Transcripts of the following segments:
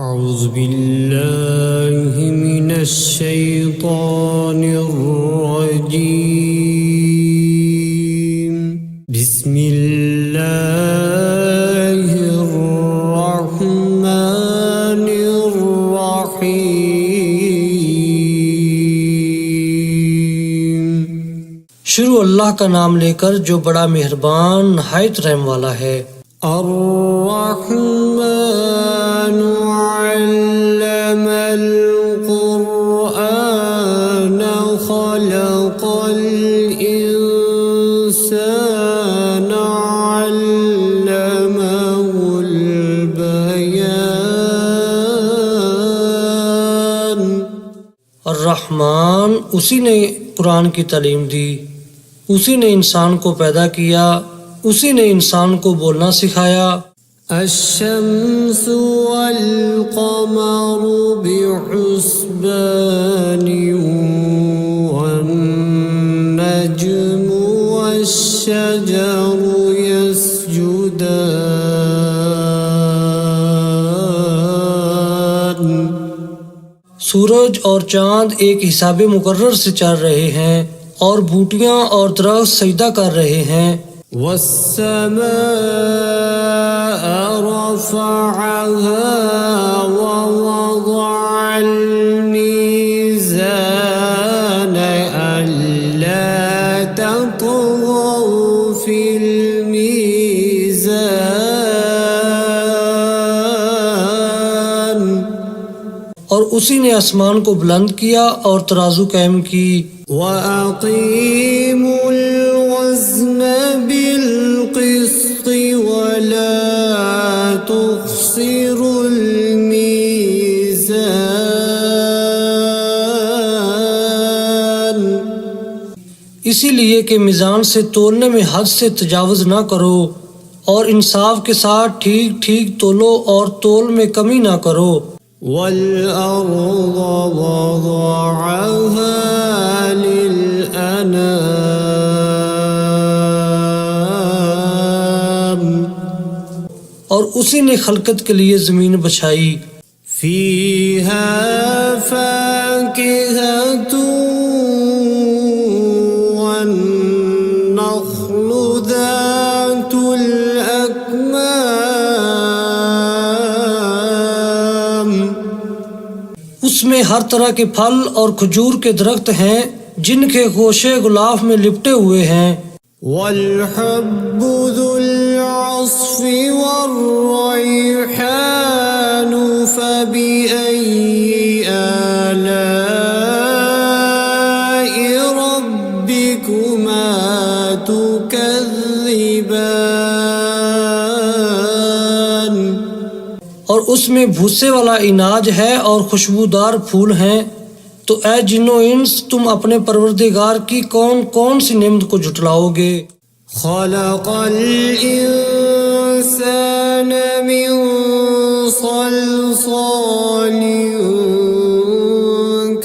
أعوذ बिल्लाहि मिनश शैतानिर रजीम बिस्मिल्लाहिर रहमानिर रहीम। शुरू अल्लाह का नाम लेकर जो बड़ा मेहरबान नहायत रहम वाला है। अर्रहमानु अल्लमल कुरआन खलक़ल इंसान अल्लमहुल बयान। अर्रहमान उसी ने कुरान की तालीम दी, उसी ने इंसान को पैदा किया, उसी ने इंसान को बोलना सिखाया। अश्शम्सु वल क़मरु बिहुस्बानि वन नज्मु वश्शजरु यस्जुदान। सूरज और चांद एक हिसाबे मुकर्रर से चल रहे हैं और बूटियां और दरख्त सजदा कर रहे हैं। वस्समाअ रफ़अहा ववضعल मीज़ान अल्ला ततग़ौ फ़िल मीज़ान। और उसी ने आसमान को बुलंद किया और तराजू कायम की। वअक़ीमुल वज़्न बिलक़िस्ति वला तुख़्सिरुल मीज़ान। इसीलिए कि मिज़ान से तोलने में हद से तजावुज़ ना करो और इंसाफ के साथ ठीक ठीक तोलो और तोल में कमी ना करो। वल्अर्ज़ वज़अहा लिलअनाम। और उसी ने खलकत के लिए ज़मीन बछाई। फ़ीहा फ़ाकिहतु वन्नख़्लु ज़ातुल अकमाम। उसमें हर तरह के फल और खजूर के दरख्त हैं जिनके गोशे गुलाफ में लिपटे हुए हैं। वल्हब्बु ज़ुल अस्फ़ि वर्रैहानु फ़बिअय्यि आलाइ रब्बिकुमा तुकज़्ज़िबान। और उसमें भूसे वाला इनाज है और खुशबूदार फूल हैं। तो ऐ जिन्नो इंस, तुम अपने परवरदिगार की कौन कौन सी नेमत को झुटलाओगे। खलक़ल इंसान मिन सल्सालिन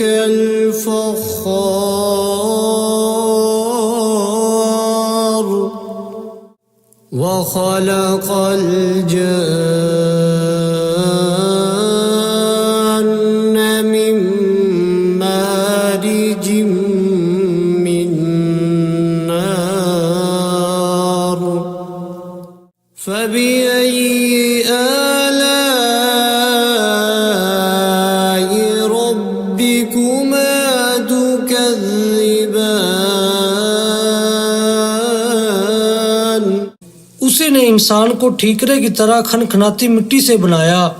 कल फ़ख़्ख़ार व खलक़ल जन्न मिन मारिजिम मिन नार फ़बिअय्यि आलाइ रब्बिकुमा तुकज़्ज़िबान। उसी ने इंसान को ठीकरे की तरह खनखनाती मिट्टी से बनाया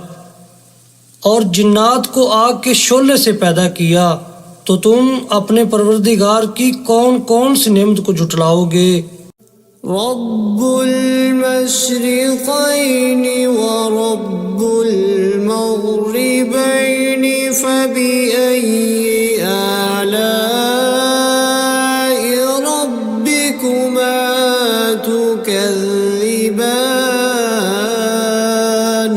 और जिन्नात को आग के शोले से पैदा किया। तो तुम अपने परवरदिगार की कौन कौन सी नेमत को झुटलाओगे। रब्बुल मशरिक़ैनि व रब्बुल मग़रिबैनि फ़बिअय्यि आलाइ रब्बिकुमा तुकज़्ज़िबान।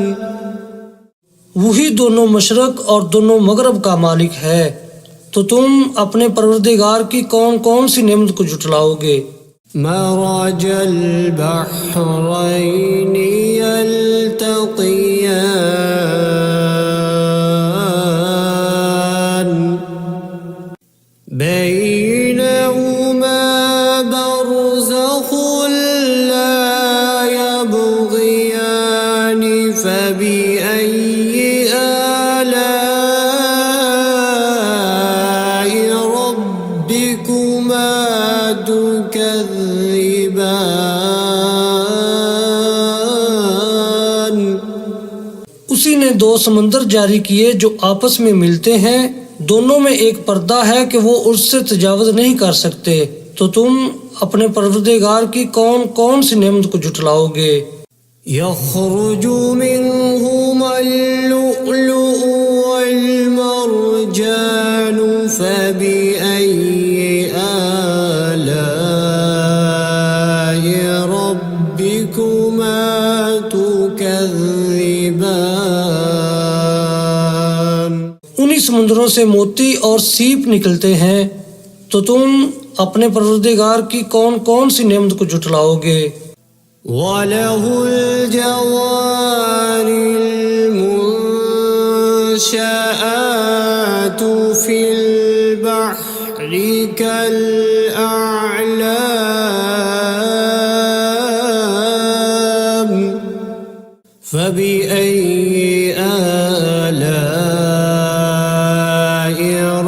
वही दोनों मशरक और दोनों मगरब का मालिक है। तो तुम अपने परवरदिगार की कौन कौन सी नेमत को झुटलाओगे। मरजल बहरैनि यल्तक़ियान। दो समंदर जारी किए जो आपस में मिलते हैं, दोनों में एक पर्दा है कि वो उससे तजावुज़ नहीं कर सकते, तो तुम अपने परवरदिगार की कौन कौन सी नेमत को जुटलाओगे। يخرج منهما اللؤلؤ والمرجان فبأي آلاء ربكما تكذبان। उन्हीं समुद्रों से मोती और सीप निकलते हैं, तो तुम अपने परवरदिगार की कौन कौन सी नेमत को जुटलाओगे। وله الجوار المنشآت في البحر كالأعلام فبأي آلاء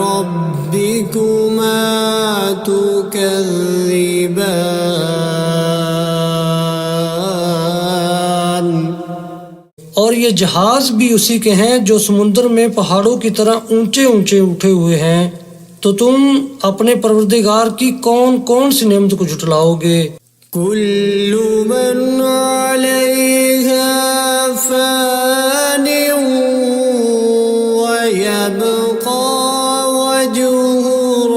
ربكما تكذبان। और ये जहाज भी उसी के हैं जो समुद्र में पहाड़ों की तरह ऊंचे ऊंचे उठे हुए हैं, तो तुम अपने परवरदिगार की कौन कौन सी नेमत को जुटलाओगे। كل من عليها فان ويبقى وجه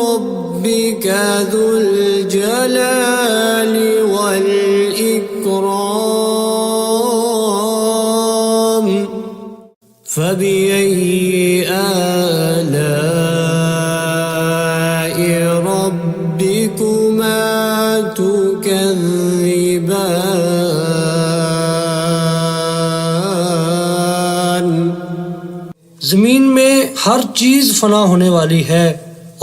ربك ذو الجلال والإكرام فبأي آلاء ربكما تكذبان। जमीन में हर चीज फना होने वाली है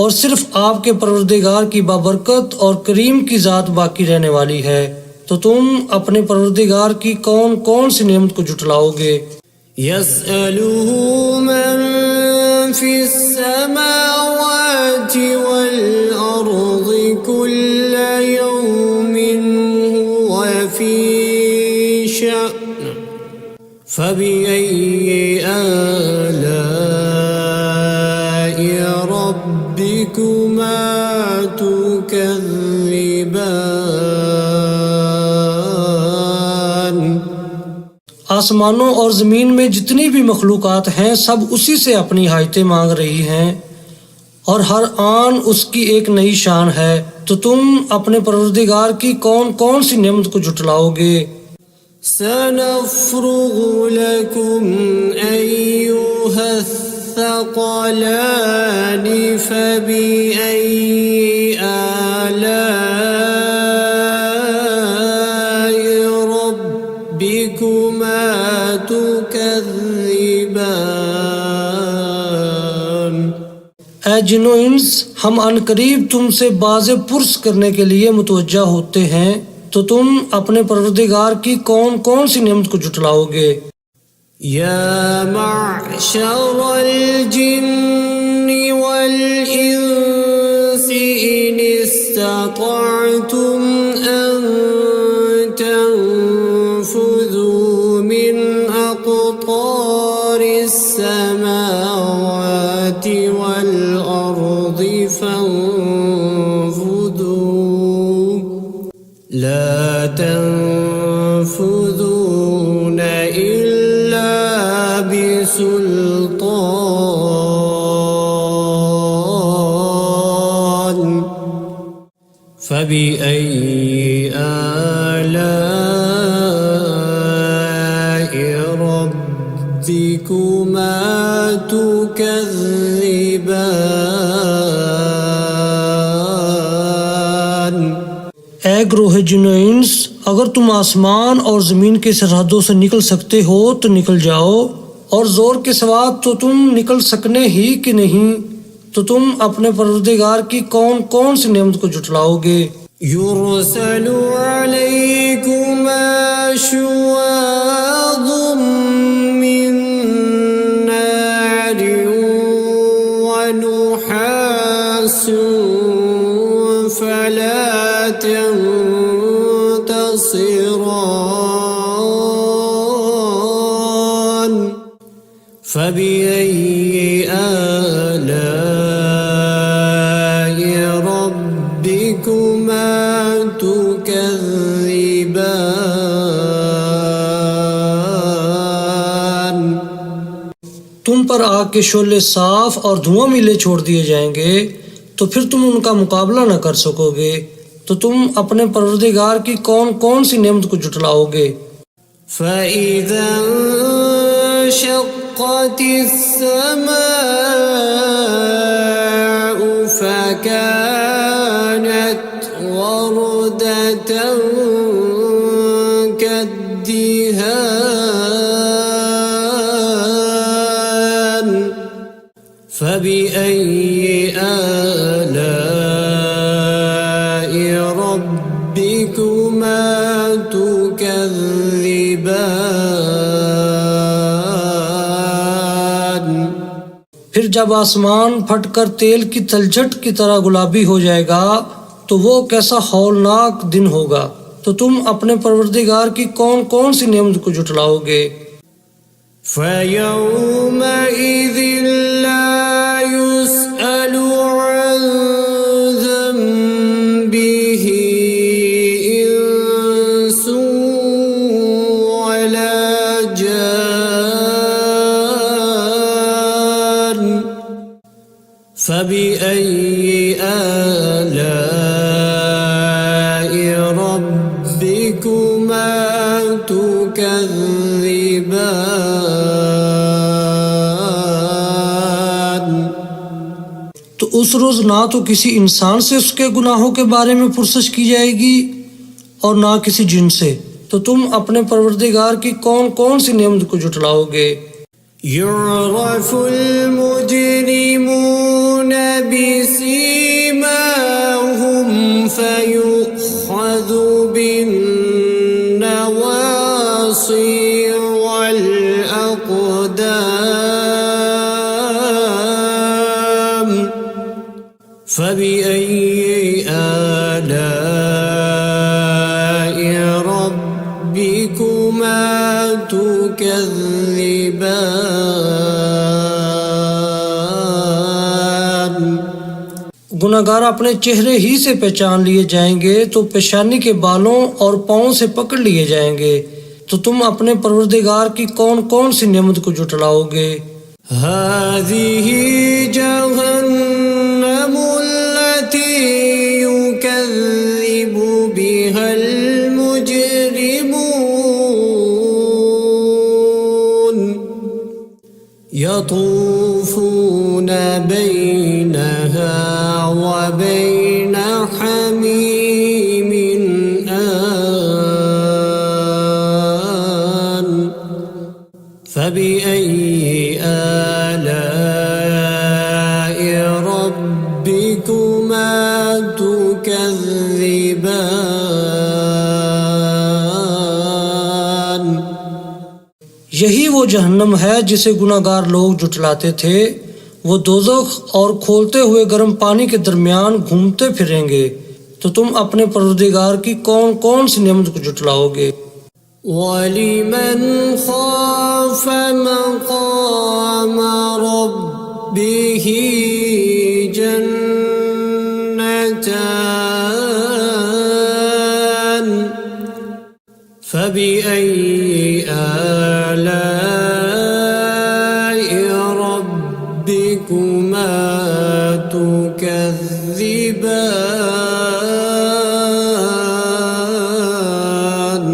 और सिर्फ आपके परवरदिगार की बाबरकत और करीम की जात बाकी रहने वाली है, तो तुम अपने परवरदिगार की कौन कौन सी नेमत को जुटलाओगे। يسأله من في السماوات والأرض كل يوم هو في شأن فبأي آلاء ربكما تكذبان। आसमानों और ज़मीन में जितनी भी मखलूक़ात हैं सब उसी से अपनी हाजतें मांग रही हैं और हर आन उसकी एक नई शान है, तो तुम अपने परवरदिगार की कौन कौन सी नेमत को जुटलाओगे। سنفرغ لكم أيها الثقلان فبأي آلاء ربكما تكذبان। ऐ जिन्नो इंस, हम अनकरीब तुमसे बाज़े पुरस करने के लिए मुतवज्जा होते हैं, तो तुम अपने परवरदिगार की कौन कौन सी नेमत को जुटलाओगे। يا معشر الجن والإنس إن استطعتم أن تنفذوا من أقطار السماوات والأرض فانفذوا لا تنفذون إلا بسلطان فبأي آلاء ربكما تكذبان। ऐ ग्रोह जिन्नो इंस, अगर तुम आसमान और ज़मीन के सरहदों से निकल सकते हो तो निकल जाओ, और ज़ोर के सिवा तो तुम निकल सकने ही कि नहीं, तो तुम अपने परवरदिगार की कौन कौन सी नेमत को जुटलाओगे। يرسل عليكما شواظ من نار ونحاس فلا تنتصران فبأي آلاء ربكما تكذبان तुम पर आग के शोले साफ और धुआं मिले छोड़ दिए जाएंगे तो फिर तुम उनका मुकाबला न कर सकोगे, तो तुम अपने परवरदिगार की कौन कौन सी नेमत को जुटलाओगे। فإذا انشقت السماء فكانت وردة كالدهان فبأي آلاء ربكما تكذبان फिर जब आसमान फटकर तेल की तलछट की तरह गुलाबी हो जाएगा तो वो कैसा हौलनाक दिन होगा, तो तुम अपने परवरदिगार की कौन कौन सी नेमत को जुटलाओगे। فيومئذ لا يسأل عن ذنبه إنس ولا جان فبأي آلاء ربكما تكذبان तो उस रोज ना तो किसी इंसान से उसके गुनाहों के बारे में पुरसश की जाएगी और ना किसी जिन से, तो तुम अपने परवरदिगार की कौन कौन सी नेमत को जुटलाओगे। يعرف المجرمون بسيماهم فيؤخذ بالنواصي والأقدام فبأي آلاء ربكما تكذبان गुनाहगार अपने चेहरे ही से पहचान लिए जाएंगे तो पेशानी के बालों और पाँव से पकड़ लिए जाएंगे, तो तुम अपने परवरदिगार की कौन कौन सी नेमत को जुटलाओगे। هذه جهنم التي يكذب بها المجرمون يطوفون بينها وبين حميم آن فبأي آلاء ربكما تكذبان यही वो जहन्नम है जिसे गुनाहगार लोग जुटलाते थे, वो दोज़ख और खोलते हुए गर्म पानी के दरमियान घूमते फिरेंगे, तो तुम अपने परवरदिगार की कौन कौन सी नेमत को जुटलाओगे। ولمن خاف مقام ربه جنتان فبأي آلاء ربكما تكذبان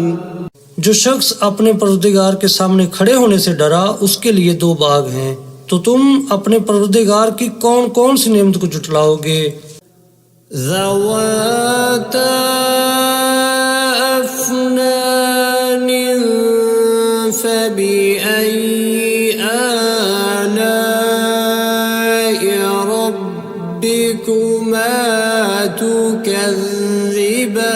जो शख्स अपने परवरदिगार के सामने खड़े होने से डरा उसके लिए दो बाग हैं, तो तुम अपने परवरदिगार की कौन कौन सी नेमत को जुटलाओगे। ذواتا أفنان فبأي آلاء ربكما تكذبان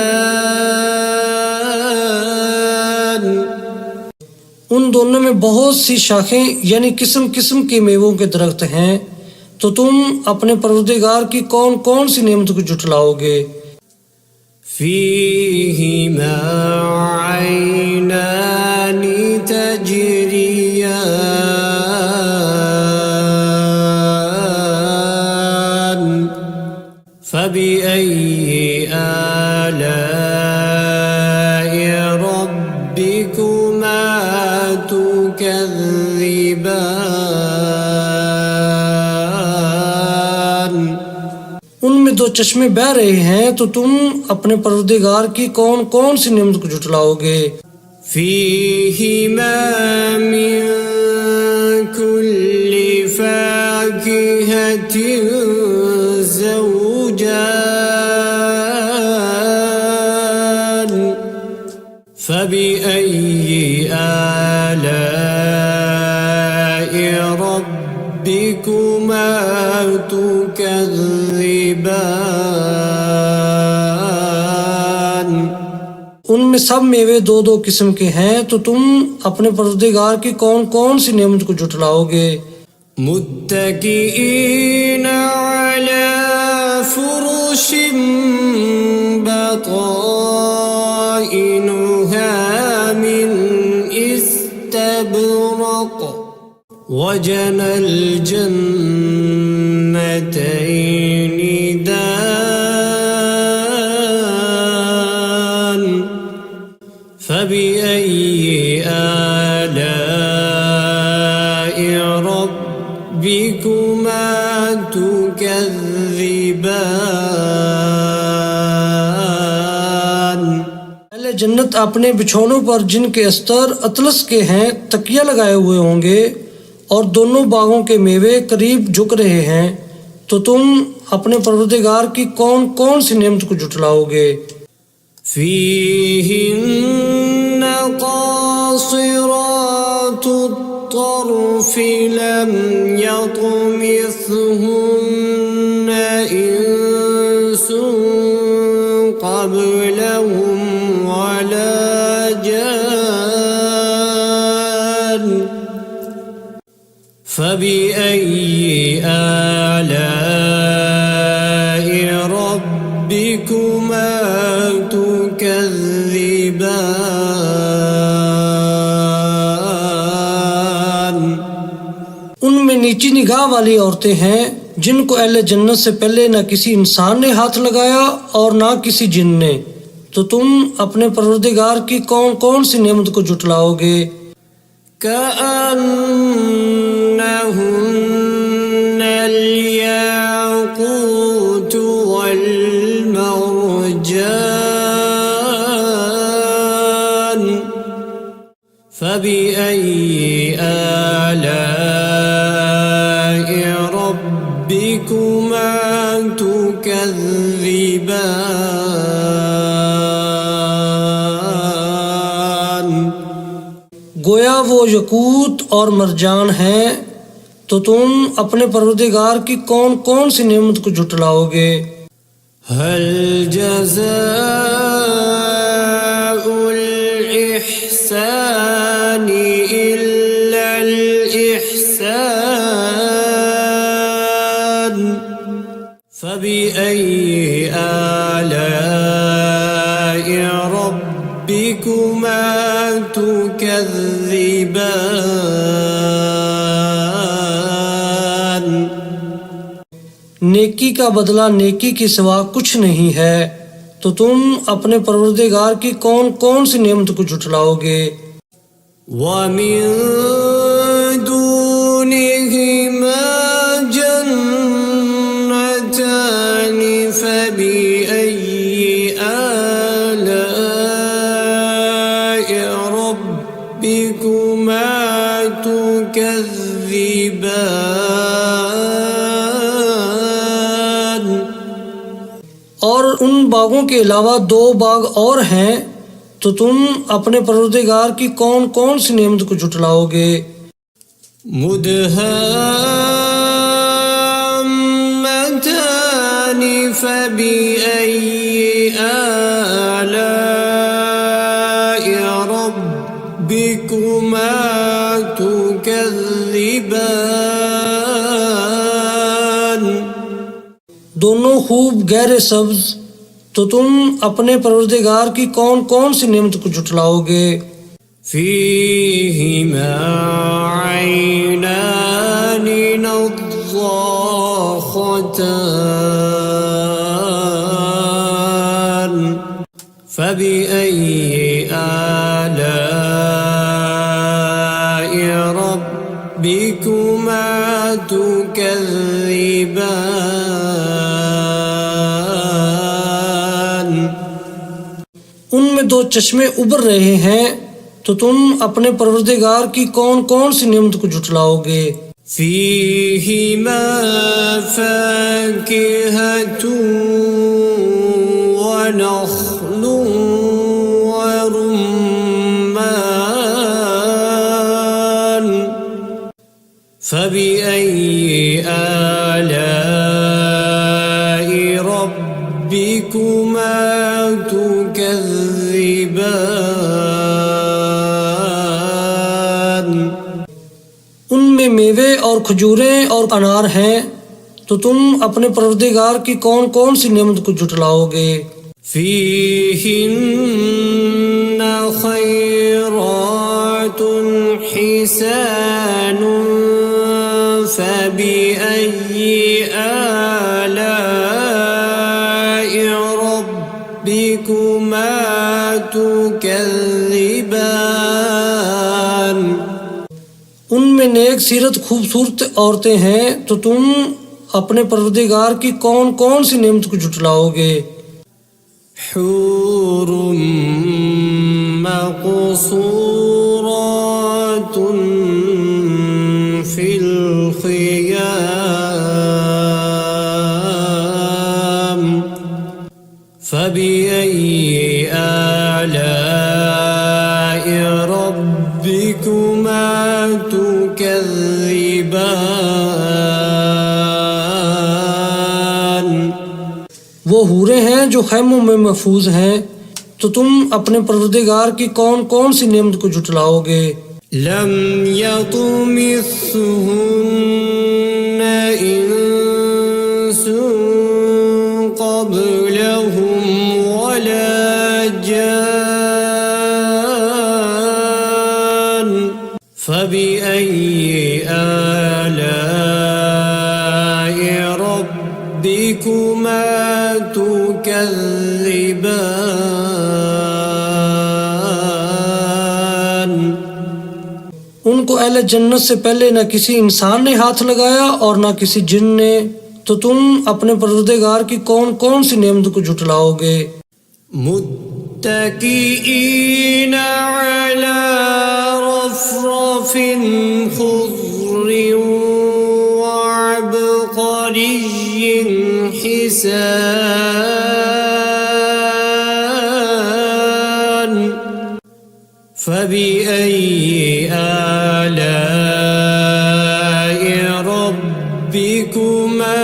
उन दोनों में बहुत सी शाखें यानी किस्म किस्म के मेवों के दरख्त हैं, तो तुम अपने परवरदिगार की कौन कौन सी नेमत को जुटलाओगे। فيهما عينان تجريان فبأي آلاء ربكما تكذبان। उनमें दो चश्मे बह रहे हैं, तो तुम अपने परवरदिगार की कौन कौन सी नेमत को झुटलाओगे। فيهما من كل فاكهة زوجان فبأي آلاء ربكما تكذبان। उनमें सब मेवे दो दो किस्म के हैं, तो तुम अपने परवरदिगार की कौन कौन सी नेमत को झुटलाओगे। मुत्तकीईन अला फुरुश बताइनुहा मिन इस्तबरक वजनल जन्नतैनि दान फबिअय्यि आलाइ रब्बिकुमा तुकज़्ज़िबान। पहले जन्नत अपने बिछौनों पर जिनके अस्तर अतलस के हैं तकिया लगाए हुए होंगे और दोनों बागों के मेवे करीब झुक रहे हैं, तो तुम अपने परवरदिगार की कौन कौन सी नेमत को झुटलाओगे। فيهن قاصرات الطرف لم يطمثهن إنس قبلهم ولا جان فبأي آلاء ربكما तुकज़्ज़िबान। उनमें नीची निगाह वाली औरतें हैं जिनको अहले जन्नत से पहले न किसी इंसान ने हाथ लगाया और न किसी जिन ने, तो तुम अपने परवरदिगार की कौन कौन सी नेमत को झुटलाओगे। कअन्नहुन्नल याक़ूत वल मरजान फबिअय्यि आलाइ रब्बिकुमा तुकज़्ज़िबान। गोया वो यकूत और मरजान हैं, तो तुम अपने परवरदिगार की कौन कौन सी नेमत को झुटलाओगे। हल जज़ाउल इहसानी इल्लल इहसान फबिअय्यि आलाइ रब्बिकुमा तुकज़्ज़िबान। नेकी का बदला नेकी के सिवा कुछ नहीं है, तो तुम अपने परवरदिगार की कौन कौन सी नेमत को झुटलाओगे। वमिन दूनिहिमा जन्नतानि फबिअय्यि आलाइ रब्बिकुमा तुकज़्ज़िबान। और उन बागों के अलावा दो बाग और हैं, तो तुम अपने परवरदिगार की कौन कौन सी नेमत को झुटलाओगे। मुदहाम्मतानि फबिअय्यि आलाइ रब्बिकुमा तुकज़्ज़िबान। दोनों खूब गहरे सब्ज, तो तुम अपने परवरदिगार की कौन कौन सी नेमत को झुटलाओगे। फीहिमा ऐनानि नज़्ज़ाख़तान فبأي آلاء ربكما تكذبان उनमें दो चश्मे उबर रहे हैं, तो तुम अपने परवरदिगार की कौन कौन सी नेमत को झुटलाओगे। فيهما فاكهة ونخل ورمان فبأي آلاء ربكما تكذبان उनमें मेवे और खजूरें और अनार हैं, तो तुम अपने परवरदिगार की कौन कौन सी नेमत को झुटलाओगे। فيهن خيرات حسان فبأي آلاء ربكما تكذبان उनमें नेक सीरत खूबसूरत औरतें हैं, तो तुम अपने परवरदिगार की कौन कौन सी नेमत को झुटलाओगे। حور مقصورات في الخيام فبأي آلاء ربكما تكذبان वो हूरें हैं जो खैमों में महफूज हैं, तो तुम अपने परवरदिगार की कौन कौन सी नेमत को झुटलाओगे। لم يطمثهن إنس قبلهم ولا جان فبأي آلاء ربكما تكذبان उनको अहले जन्नत से पहले न किसी इंसान ने हाथ लगाया और न किसी जिन ने, तो तुम अपने परवरदिगार की कौन कौन सी नेमत को झुटलाओगे। متكئين على رفرف خضر وعبقري حسان فبأي آلاء ربكما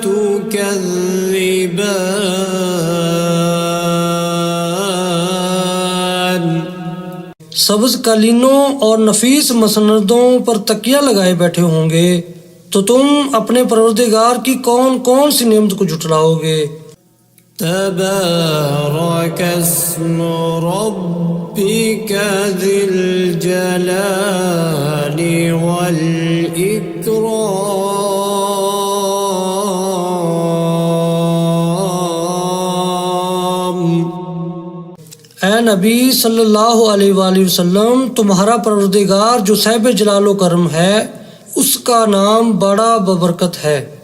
تكذبان सब्ज कालीनों और नफीस मसनदों पर तकिया लगाए बैठे होंगे, तो तुम अपने परवरदिगार की कौन कौन सी नेमत को झुटलाओगे। تبارك اسم ربك ذي الجلال والإكرام ऐ नबी सल्लल्लाहु अलैहि वसल्लम, तुम्हारा परवरदिगार जो साहिब जलालो करम है, उसका नाम बड़ा बबरकत है।